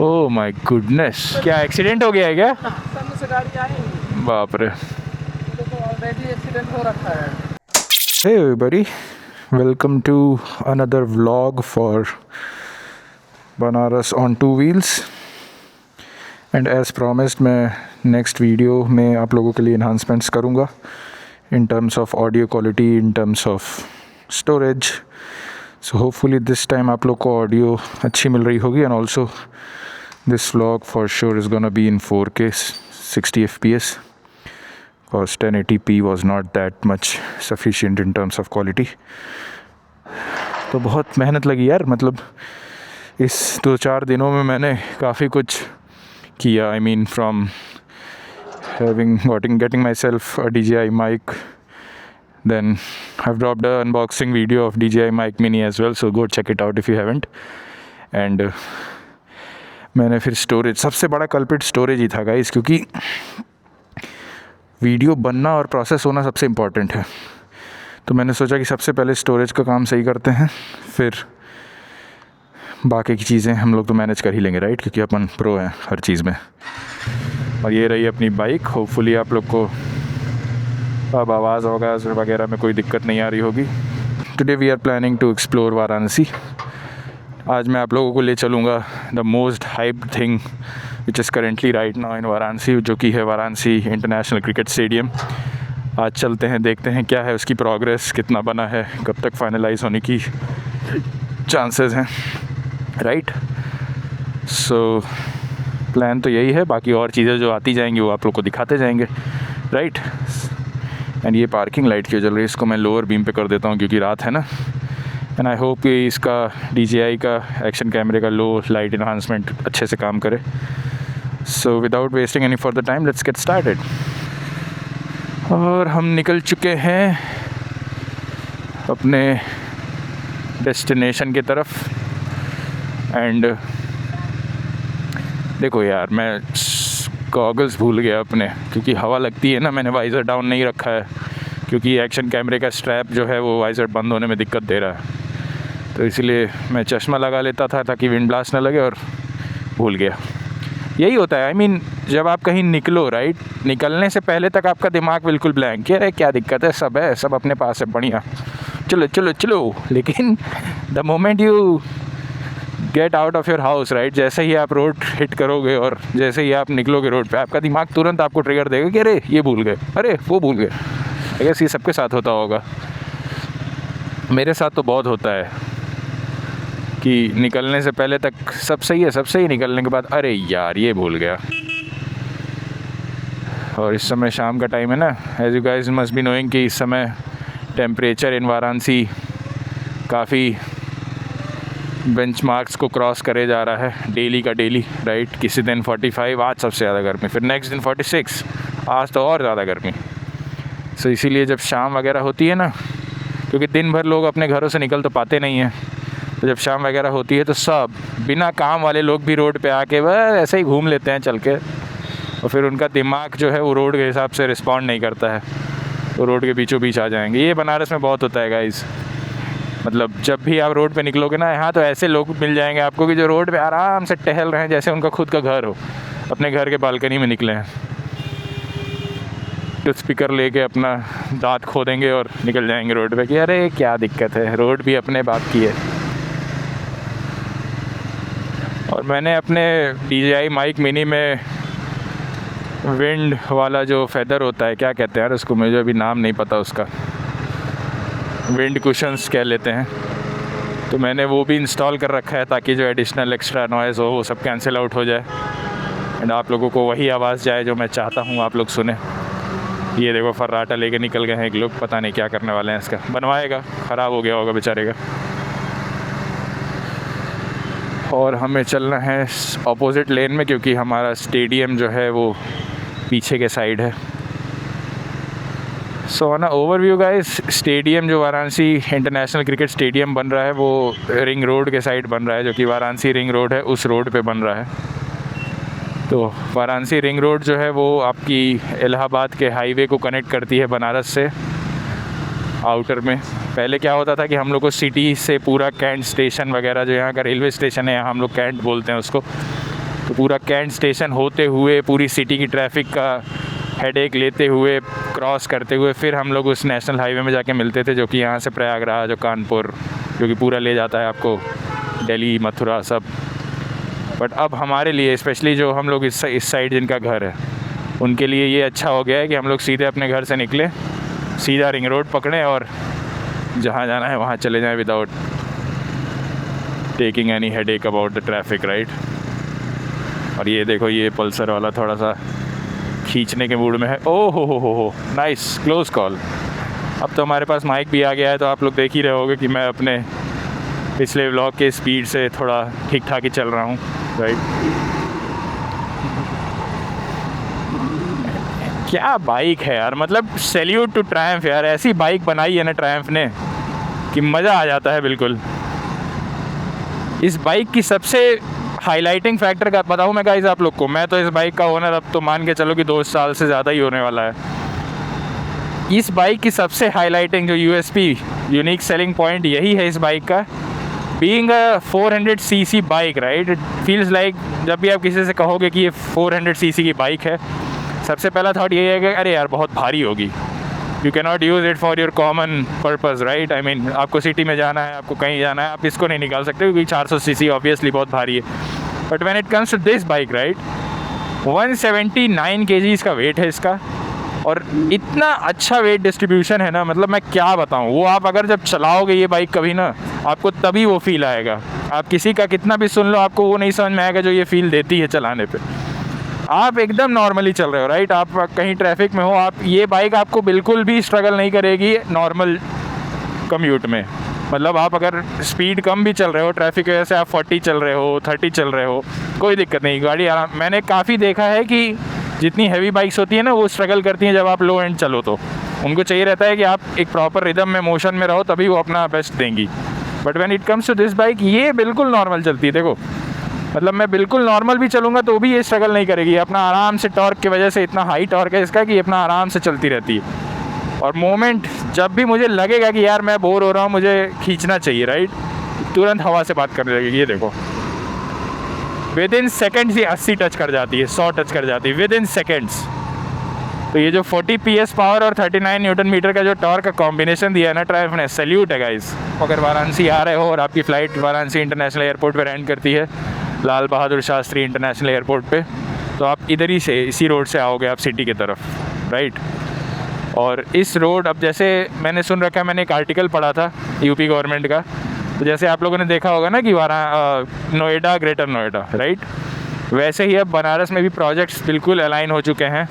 Oh my goodness, क्या accident हो गया है क्या? सामने से गाड़ी आई, बाप रे। तो ऑलरेडी एक्सीडेंट हो रखा है। Hey everybody, welcome to another vlog for Banaras on two wheels. And as promised, मैं next video में आप लोगों के लिए enhancements करूँगा in terms of audio quality, in terms of storage. So hopefully this time आप लोग को audio अच्छी मिल रही होगी, and also this vlog for sure is gonna be in 4K 60 FPS. Because 1080p was not that much sufficient in terms of quality. तो बहुत मेहनत लगी यार, मतलब इस 2-4 दिनों में मैंने काफ़ी कुछ किया. I mean from getting myself a DJI mic, then I've dropped an unboxing video of DJI mic mini as well, so go check it out if you haven't. And मैंने फिर स्टोरेज, सबसे बड़ा कल्प्रिट स्टोरेज ही था guys, क्योंकि video बनना और process होना सबसे इम्पॉर्टेंट है. तो मैंने सोचा कि सबसे पहले स्टोरेज का काम सही करते हैं, फिर बाकी की चीज़ें हम लोग तो मैनेज कर ही लेंगे, राइट, क्योंकि अपन प्रो हैं हर चीज़ में. और ये रही अपनी बाइक. होपफुली आप लोग को अब आवाज़ वगैरह में कोई दिक्कत नहीं आ रही होगी. Today we are planning to explore Varanasi. आज मैं आप लोगों को ले चलूँगा the most hyped thing which is currently right now in Varanasi, जो कि है वाराणसी इंटरनेशनल क्रिकेट स्टेडियम. आज चलते हैं, देखते हैं क्या है उसकी प्रोग्रेस, कितना बना है, कब तक फाइनलाइज होने की चांसेस हैं, राइट. सो प्लान तो यही है, बाकी और चीज़ें जो आती जाएंगी वो आप लोग को दिखाते जाएंगे, राइट. एंड ये पार्किंग लाइट क्यों जल रही है, इसको मैं लोअर बीम पे कर देता हूँ क्योंकि रात है ना. एंड आई होप कि इसका DJI का एक्शन कैमरे का लो लाइट इन्हांसमेंट अच्छे से काम करे. So without wasting any further time, let's get started. और हम निकल चुके हैं अपने डेस्टिनेशन की तरफ. एंड देखो यार, मैं गॉगल्स भूल गया अपने, क्योंकि हवा लगती है ना. मैंने वाइज़र डाउन नहीं रखा है क्योंकि एक्शन कैमरे का स्ट्रैप जो है वो वाइज़र बंद होने में दिक्कत दे रहा है. तो इसलिए मैं चश्मा लगा लेता था ताकि विंड ब्लास्ट ना लगे, और भूल गया. यही होता है. I mean, जब आप कहीं निकलो, राइट, निकलने से पहले तक आपका दिमाग बिल्कुल ब्लैंक है. क्या दिक्कत है, सब अपने पास है, बढ़िया, चलो चलो चलो. लेकिन the moment you get out of your house, right, जैसे ही आप रोड हिट करोगे और जैसे ही आप निकलोगे रोड पे, आपका दिमाग तुरंत आपको ट्रिगर देगा कि अरे ये भूल गए, अरे वो भूल गए. आई गेस ये सबके साथ होता होगा. मेरे साथ तो बहुत होता है कि निकलने से पहले तक सब सही है, सब सही, निकलने के बाद अरे यार ये भूल गया. और इस समय शाम का टाइम है ना, as you guys must be knowing कि इस समय टेम्परेचर इन वाराणसी काफ़ी बेंचमार्क्स को क्रॉस करे जा रहा है, डेली का डेली, राइट. किसी दिन 45, आज सबसे ज़्यादा गर्मी, फिर नेक्स्ट दिन 46, आज तो और ज़्यादा गर्मी. सो इसीलिए जब शाम वगैरह होती है ना, क्योंकि दिन भर लोग अपने घरों से निकल तो पाते नहीं हैं, तो जब शाम वगैरह होती है तो सब बिना काम वाले लोग भी रोड पे आके बस ऐसे ही घूम लेते हैं चल के. और फिर उनका दिमाग जो है वो रोड के हिसाब से रिस्पॉन्ड नहीं करता है, तो रोड के बीचों बीच आ जाएंगे. ये बनारस में बहुत होता है गाइस. मतलब जब भी आप रोड पे निकलोगे ना, यहाँ तो ऐसे लोग मिल जाएंगे आपको कि जो रोड पे आराम से टहल रहे हैं जैसे उनका खुद का घर हो, अपने घर के बालकनी में निकले हैं. तो स्पीकर लेके अपना दांत खो देंगे और निकल जाएंगे रोड पे कि अरे क्या दिक्कत है, रोड भी अपने बाप की है. और मैंने अपने DJI माइक मिनी में विंड वाला जो फेदर होता है, क्या कहते हैं यार उसको, मुझे अभी नाम नहीं पता उसका, विंड कुशन्स कह लेते हैं, तो मैंने वो भी इंस्टॉल कर रखा है ताकि जो एडिशनल एक्स्ट्रा नॉइज़ हो वो सब कैंसिल आउट हो जाए एंड आप लोगों को वही आवाज़ जाए जो मैं चाहता हूँ आप लोग सुने. ये देखो फर्राटा लेके निकल गए हैं एक लोग, पता नहीं क्या करने वाले हैं. इसका बनवाएगा, ख़राब हो गया होगा बेचारे का. और हमें चलना है ऑपोजिट लेन में क्योंकि हमारा स्टेडियम जो है वो पीछे के साइड है. So on overview guys, stadium जो वाराणसी इंटरनेशनल क्रिकेट स्टेडियम बन रहा है वो रिंग रोड के साइड बन रहा है, जो कि वाराणसी रिंग रोड है उस रोड पे बन रहा है. तो वाराणसी रिंग रोड जो है वो आपकी इलाहाबाद के हाईवे को कनेक्ट करती है बनारस से आउटर में. पहले क्या होता था कि हम लोग को सिटी से पूरा कैंट स्टेशन वगैरह, जो यहाँ का रेलवे स्टेशन है, यहाँ हम लोग कैंट बोलते हैं उसको, तो पूरा कैंट स्टेशन होते हुए पूरी सिटी की ट्रैफिक का हेडेक लेते हुए क्रॉस करते हुए फिर हम लोग उस नेशनल हाईवे में जाके मिलते थे, जो कि यहाँ से प्रयागराज और कानपुर, जो कि पूरा ले जाता है आपको दिल्ली, मथुरा सब। बट अब हमारे लिए स्पेशली जो हम लोग इस साइड जिनका घर है, उनके लिए ये अच्छा हो गया है कि हम लोग सीधे अपने घर से निकले, सीधा रिंग रोड पकड़ें और जहाँ जाना है वहाँ चले जाएं without taking any headache about the traffic, right. और ये देखो, ये पल्सर वाला थोड़ा सा खींचने के मूड में है। ओ हो नाइस क्लोज कॉल। अब तो हमारे पास माइक भी आ गया है, तो आप लोग देख ही रहे होगे कि मैं अपने पिछले व्लॉग के स्पीड से थोड़ा ठीक ठाक ही चल रहा हूँ, राइट। क्या बाइक है यार, मतलब सैल्यूट टू ट्रायम्फ यार, ऐसी बाइक बनाई है ना ट्रायम्फ ने कि मज़ा आ जाता है बिल्कुल। इस बाइक की सबसे हाईलाइटिंग फैक्टर का बताऊँ मैं गाइस आप लोग को, मैं तो इस बाइक का ओनर अब तो मान के चलो कि 2 साल से ज़्यादा ही होने वाला है। इस बाइक की सबसे हाईलाइटिंग जो यूएसपी, यूनिक सेलिंग पॉइंट यही है इस बाइक का, being a 400 CC bike, right. It feels like, जब भी आप किसी से कहोगे कि ये 400 सीसी की बाइक है, सबसे पहला थॉट ये है कि अरे यार बहुत भारी होगी, you can not use it for your common purpose, right. I mean आपको सिटी में जाना है, आपको कहीं जाना है, आप इसको नहीं निकाल सकते क्योंकि 400 सीसी ऑब्वियसली बहुत भारी है। But when it comes to this bike, right, 179 kg का वेट है इसका, और इतना अच्छा वेट डिस्ट्रीब्यूशन है ना, मतलब मैं क्या बताऊँ। वो आप अगर जब चलाओगे ये बाइक कभी ना, आपको तभी वो फील आएगा। आप किसी का कितना भी सुन लो, आपको वो नहीं समझ में आएगा जो ये फील देती है चलाने पे। आप एकदम नॉर्मली चल रहे हो, राइट, आप कहीं ट्रैफिक में हो, आप ये बाइक आपको बिल्कुल भी स्ट्रगल नहीं करेगी नॉर्मल कम्यूट में। मतलब आप अगर स्पीड कम भी चल रहे हो, ट्रैफिक की वजह से आप 40 चल रहे हो, 30 चल रहे हो, कोई दिक्कत नहीं, गाड़ी आराम। मैंने काफ़ी देखा है कि जितनी हैवी बाइक्स होती है ना, वो स्ट्रगल करती हैं जब आप लो एंड चलो, तो उनको चाहिए रहता है कि आप एक प्रॉपर रिदम में, मोशन में रहो, तभी वो अपना बेस्ट देंगी। But when it comes to this bike, ये बिल्कुल नॉर्मल चलती है। देखो, मतलब मैं बिल्कुल नॉर्मल भी चलूँगा तो भी ये स्ट्रगल नहीं करेगी, अपना आराम से, टॉर्क की वजह से इतना हाई टॉर्क है इसका कि अपना आराम से चलती रहती है। और मोमेंट जब भी मुझे लगेगा कि यार मैं बोर हो रहा हूँ, मुझे खींचना चाहिए, राइट, तुरंत हवा से बात करने लगेगी। ये देखो, विद इन सेकेंड्स ये 80 टच कर जाती है, 100 टच कर जाती है विद इन सेकेंड्स। तो ये जो 40 PS पावर और 39 न्यूटन मीटर का जो टॉर्क का कॉम्बिनेशन दिया है ना ट्रायम्फ ने, सैल्यूट है गाइस। अगर वाराणसी आ रहे हो और आपकी फ़्लाइट वाराणसी इंटरनेशनल एयरपोर्ट पे लैंड करती है, लाल बहादुर शास्त्री इंटरनेशनल एयरपोर्ट पे, तो आप इधर ही से, इसी रोड से आओगे आप सिटी की तरफ, राइट। और इस रोड, अब जैसे मैंने सुन रखा है, मैंने एक आर्टिकल पढ़ा था यूपी गवर्नमेंट का, तो जैसे आप लोगों ने देखा होगा ना कि नोएडा, ग्रेटर नोएडा, राइट, वैसे ही अब बनारस में भी प्रोजेक्ट्स बिल्कुल अलाइन हो चुके हैं,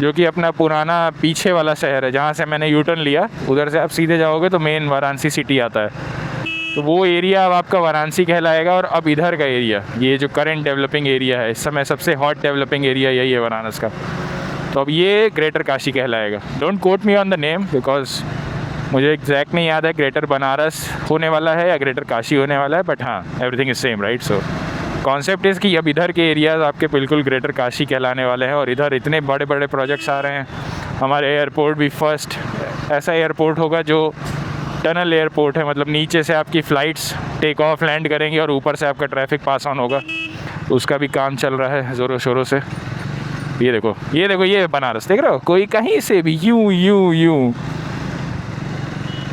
जो कि अपना पुराना पीछे वाला शहर है जहाँ से मैंने यू टर्न लिया, उधर से आप सीधे जाओगे तो मेन वाराणसी सिटी आता है। तो वो एरिया अब आपका वाराणसी कहलाएगा। और अब इधर का एरिया, ये जो करंट डेवलपिंग एरिया है, इस समय सबसे हॉट डेवलपिंग एरिया यही है बनारस का, तो अब ये ग्रेटर काशी कहलाएगा। Don't quote me on the name because मुझे एग्जैक्ट नहीं याद है ग्रेटर बनारस होने वाला है या ग्रेटर काशी होने वाला है, बट हाँ, everything is same, right. So concept is कि अब इधर के एरियाज़ आपके बिल्कुल ग्रेटर काशी कहलाने वाले हैं, और इधर इतने बड़े बड़े प्रोजेक्ट्स आ रहे हैं। हमारे एयरपोर्ट भी फर्स्ट ऐसा एयरपोर्ट होगा जो टनल एयरपोर्ट है, मतलब नीचे से आपकी फ़्लाइट्स टेक ऑफ लैंड करेंगी और ऊपर से आपका ट्रैफिक पास ऑन होगा, तो उसका भी काम चल रहा है ज़ोरों शोरों से। ये देखो, ये देखो, ये बनारस देख रहे हो, कोई कहीं से भी यूं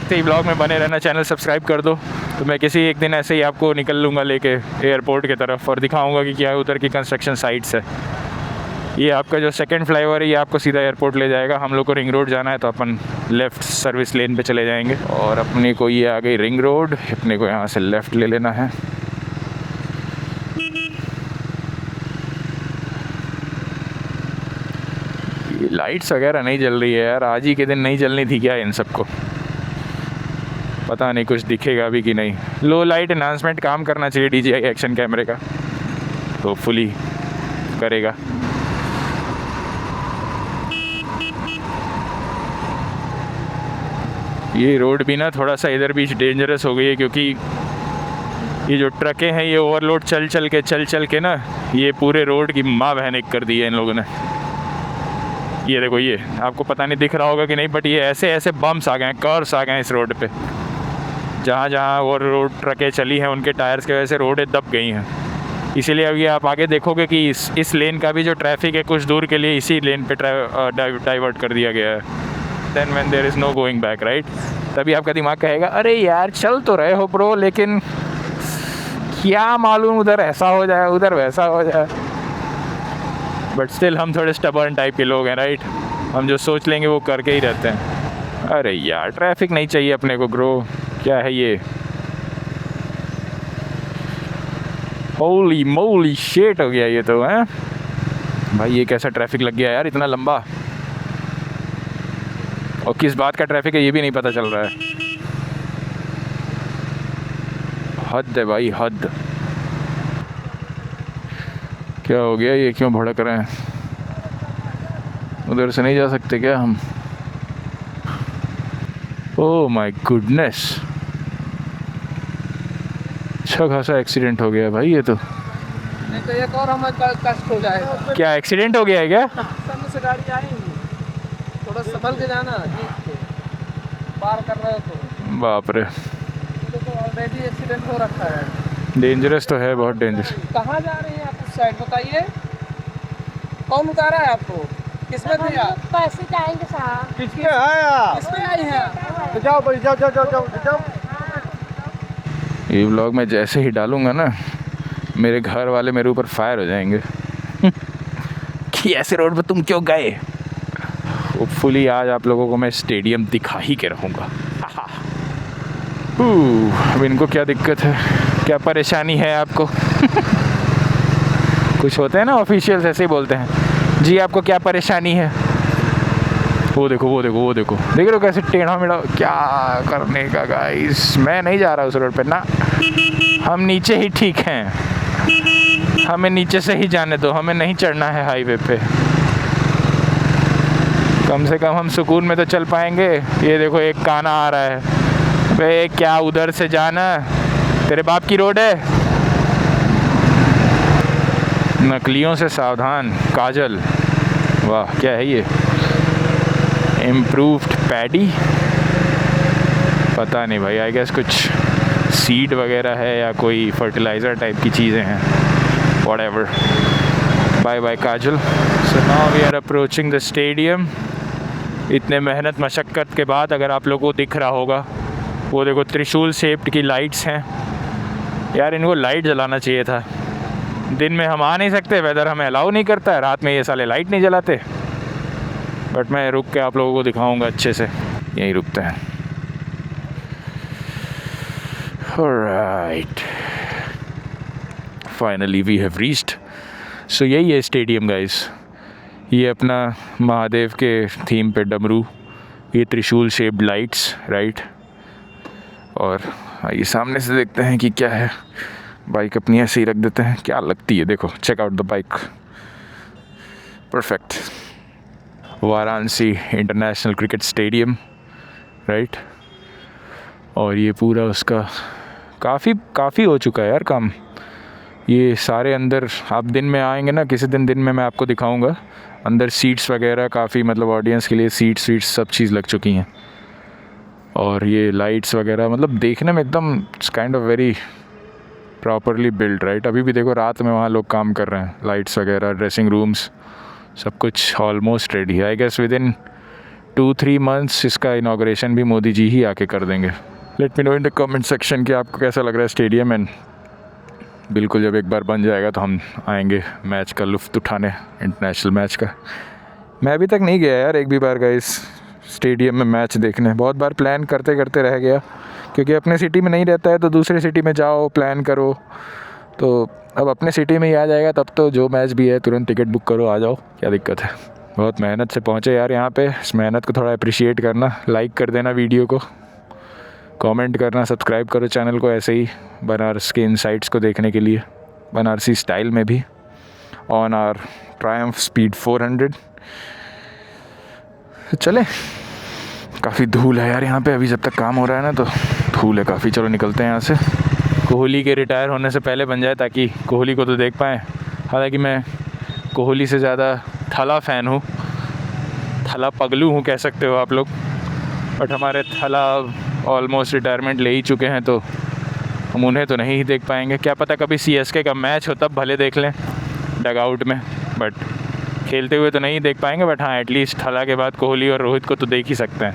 तो ब्लॉग में बने रहना, चैनल सब्सक्राइब कर दो, तो मैं किसी एक दिन ऐसे ही आपको निकल लूँगा लेके एयरपोर्ट की तरफ और दिखाऊंगा कि क्या उधर की कंस्ट्रक्शन साइट्स है। ये आपका जो सेकंड फ्लाईओवर है, ये आपको सीधा एयरपोर्ट ले जाएगा। हम लोग को रिंग रोड जाना है, तो अपन लेफ़्ट सर्विस लेन पे चले जाएंगे, और अपने को ये आ गई रिंग रोड, अपने को यहाँ से लेफ़्ट ले लेना है। ये लाइट्स वगैरह नहीं जल रही है यार, आज ही के दिन नहीं जलनी थी क्या इन सबको, पता नहीं कुछ दिखेगा भी कि नहीं। लो लाइट एनहांसमेंट काम करना चाहिए DJI एक्शन कैमरे का, तो फुली करेगा। ये रोड भी ना थोड़ा सा इधर बीच डेंजरस हो गई है, क्योंकि ये जो ट्रकें हैं ये ओवरलोड चल चल के ना ये पूरे रोड की माँ बहन एक कर दी है इन लोगों ने। ये देखो, ये आपको पता नहीं दिख रहा होगा कि नहीं, बट ये ऐसे ऐसे बम्प्स आ गए हैं, कर्व्स आ गए हैं इस रोड पे। जहाँ जहाँ वो रोड ट्रकें चली हैं, उनके टायर्स की वजह से रोडें दब गई हैं। इसीलिए अभी आप आगे देखोगे कि इस लेन का भी जो ट्रैफिक है कुछ दूर के लिए इसी लेन पे डाइवर्ट कर दिया गया है। Then when there is no going back, right, तभी आपका दिमाग कहेगा अरे यार चल तो रहे हो ब्रो, लेकिन क्या मालूम उधर ऐसा हो जाए उधर वैसा हो जाए। बट स्टिल हम थोड़े स्टबर्न टाइप के लोग हैं, राइट, हम जो सोच लेंगे वो करके ही रहते हैं। अरे यार ट्रैफिक नहीं चाहिए अपने को ग्रो, क्या है ये, होली मोली शेट हो गया ये तो है भाई। ये कैसा ट्रैफिक लग गया यार इतना लंबा, और किस बात का ट्रैफिक है ये भी नहीं पता चल रहा है। हद है भाई हद। क्या हो गया, ये क्यों भड़क रहे हैं? उधर से नहीं जा सकते क्या हम? ओह माय गुडनेस, अच्छा खासा एक्सीडेंट हो गया भाई ये तो। नहीं तो एक और हमें कष्ट हो जाएगा। क्या एक्सीडेंट हो गया है क्या? सामने से गाड़ी आएंगी, थोड़ा संभल के जाना, पार कर रहे हो तो। बाप रे, तो ऑलरेडी एक्सीडेंट हो रखा है। डेंजरस तो है, बहुत डेंजरस। कहाँ जा रही हैं आप उस साइड बताइए? कौन उतारा है आपको? किसमें थे आप? पैसे जाएंगे साहब। किसके है आप? किसमें आई हैं? तो जाओ भाई, जाओ जाओ जाओ जाओ जाओ। ये व्लॉग मैं जैसे ही डालूंगा ना, मेरे घर वाले मेरे ऊपर फायर हो जाएंगे कि ऐसे रोड पे तुम क्यों गए। होपफुली आज आप लोगों को मैं स्टेडियम दिखा ही के रहूँगा। अब इनको क्या दिक्कत है, क्या परेशानी है आपको? कुछ होते हैं ना ऑफिशियल्स ऐसे ही बोलते हैं, जी आपको क्या परेशानी है। वो देखो वो देखो वो देखो, देख रहे हो कैसे टेढ़ा मेढ़ा, क्या करने का गाइस। मैं नहीं जा रहा उस रोड पे ना, हम नीचे ही ठीक हैं, हमें नीचे से ही जाने दो, हमें नहीं चढ़ना है हाईवे पे। कम से कम हम सुकून में तो चल पाएंगे। ये देखो एक काना आ रहा है, बे क्या उधर से जाना, तेरे बाप की रोड है। नकलियों से सावधान, काजल, वाह क्या है ये, इम्प्रूव्ड पैडी, पता नहीं भाई, आई गेस कुछ सीड वगैरह है या कोई फर्टिलाइज़र टाइप की चीज़ें हैं, whatever. Bye bye Kajal. So now we are approaching the stadium. इतने मेहनत मशक्क़त के बाद अगर आप लोगों को दिख रहा होगा, वो देखो त्रिशूल शेप्ड की लाइट्स हैं यार, इनको लाइट जलाना चाहिए था। दिन में हम आ नहीं सकते, वेदर हमें अलाउ नहीं करता है, रात में ये साले लाइट नहीं जलाते। बट मैं रुक के आप लोगों को दिखाऊंगा अच्छे से, यहीं रुकते हैं। Alright, finally we have reached. सो यही है स्टेडियम गाइस, ये अपना महादेव के थीम पे डमरू, ये त्रिशूल शेप्ड लाइट्स, राइट। और आइए सामने से देखते हैं कि क्या है। बाइक अपनी ऐसे ही रख देते हैं, क्या लगती है, देखो check out the bike, perfect. Varanasi international cricket stadium, right. और ये पूरा उसका काफ़ी हो चुका है यार काम। ये सारे अंदर आप दिन में आएंगे ना, किसी दिन में मैं आपको दिखाऊंगा, अंदर सीट्स वगैरह काफ़ी, मतलब ऑडियंस के लिए सीट्स सब चीज़ लग चुकी हैं। और ये लाइट्स वगैरह, मतलब देखने में एकदम kind of very properly build, right. अभी भी देखो रात में वहाँ लोग काम कर रहे हैं, लाइट्स वगैरह, ड्रेसिंग रूम्स, सब कुछ ऑलमोस्ट रेडी है। I guess within 2-3 months इसका इनाग्रेशन भी मोदी जी ही आके कर देंगे। Let me know in the comment section कि आपको कैसा लग रहा है स्टेडियम। एंड बिल्कुल जब एक बार बन जाएगा तो हम आएंगे मैच का लुफ्त उठाने, इंटरनेशनल मैच का। मैं अभी तक नहीं गया यार एक भी बार इस स्टेडियम में मैच देखने। बहुत बार प्लान करते करते रह गया, क्योंकि अपने सिटी में नहीं रहता है तो दूसरे सिटी में जाओ प्लान करो। तो अब अपने सिटी में ही आ जाएगा, तब तो जो मैच भी है तुरंत टिकट बुक करो, आ जाओ, क्या दिक्कत है। बहुत मेहनत से पहुँचे यार यहाँ पे, इस मेहनत को थोड़ा अप्रिशिएट करना, लाइक कर देना वीडियो को, कमेंट करना, सब्सक्राइब करो चैनल को ऐसे ही बनारस के इनसाइट्स को देखने के लिए, बनारसी स्टाइल में भी, ऑन आवर ट्रायम्फ स्पीड 400। चले, काफ़ी धूल है यार यहाँ पे, अभी जब तक काम हो रहा है ना तो धूल है काफ़ी। चलो निकलते हैं यहाँ से। कोहली के रिटायर होने से पहले बन जाए, ताकि कोहली को तो देख पाएँ। हालांकि मैं कोहली से ज़्यादा थला फ़ैन हूँ, थला पगलू हूँ कह सकते हो आप लोग। बट हमारे थला ऑलमोस्ट रिटायरमेंट ले ही चुके हैं, तो हम उन्हें तो नहीं देख पाएंगे। क्या पता कभी CSK का मैच हो तब भले देख लें डग आउट में, बट खेलते हुए तो नहीं देख पाएंगे। बट हाँ, एटलीस्ट हला के बाद कोहली और रोहित को तो देख ही सकते हैं।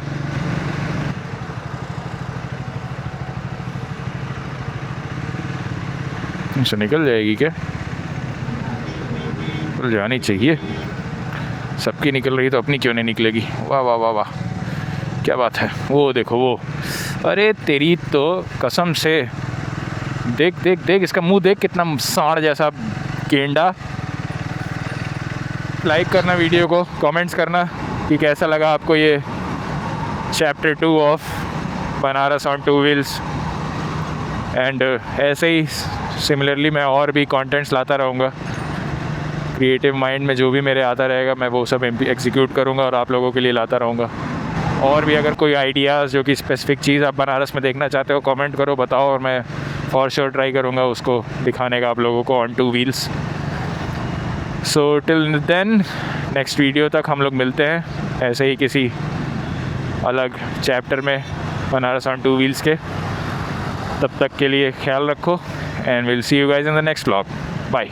इसे निकल जाएगी क्या? निकल जानी चाहिए, सबकी निकल रही तो अपनी क्यों नहीं निकलेगी। वाह वाह वाह वाह, क्या बात है। वो देखो वो, अरे तेरी तो कसम से, देख देख देख इसका मुंह देख, कितना सांड जैसा गेंडा। लाइक करना वीडियो को, कमेंट्स करना कि कैसा लगा आपको ये chapter 2 of Banaras on 2 wheels. And ऐसे ही सिमिलरली मैं और भी कंटेंट्स लाता रहूँगा। क्रिएटिव माइंड में जो भी मेरे आता रहेगा मैं वो सब एग्जीक्यूट करूँगा और आप लोगों के लिए लाता रहूँगा। और भी अगर कोई आइडियाज़ जो कि स्पेसिफिक चीज़ आप बनारस में देखना चाहते हो, कमेंट करो, बताओ, और मैं फॉर श्योर ट्राई करूँगा उसको दिखाने का आप लोगों को on 2 wheels. So till then, next video तक हम लोग मिलते हैं ऐसे ही किसी अलग चैप्टर में बनारस ऑन 2 व्हील्स के। तब तक के लिए ख्याल रखो, and will see you guys in the next vlog. Bye.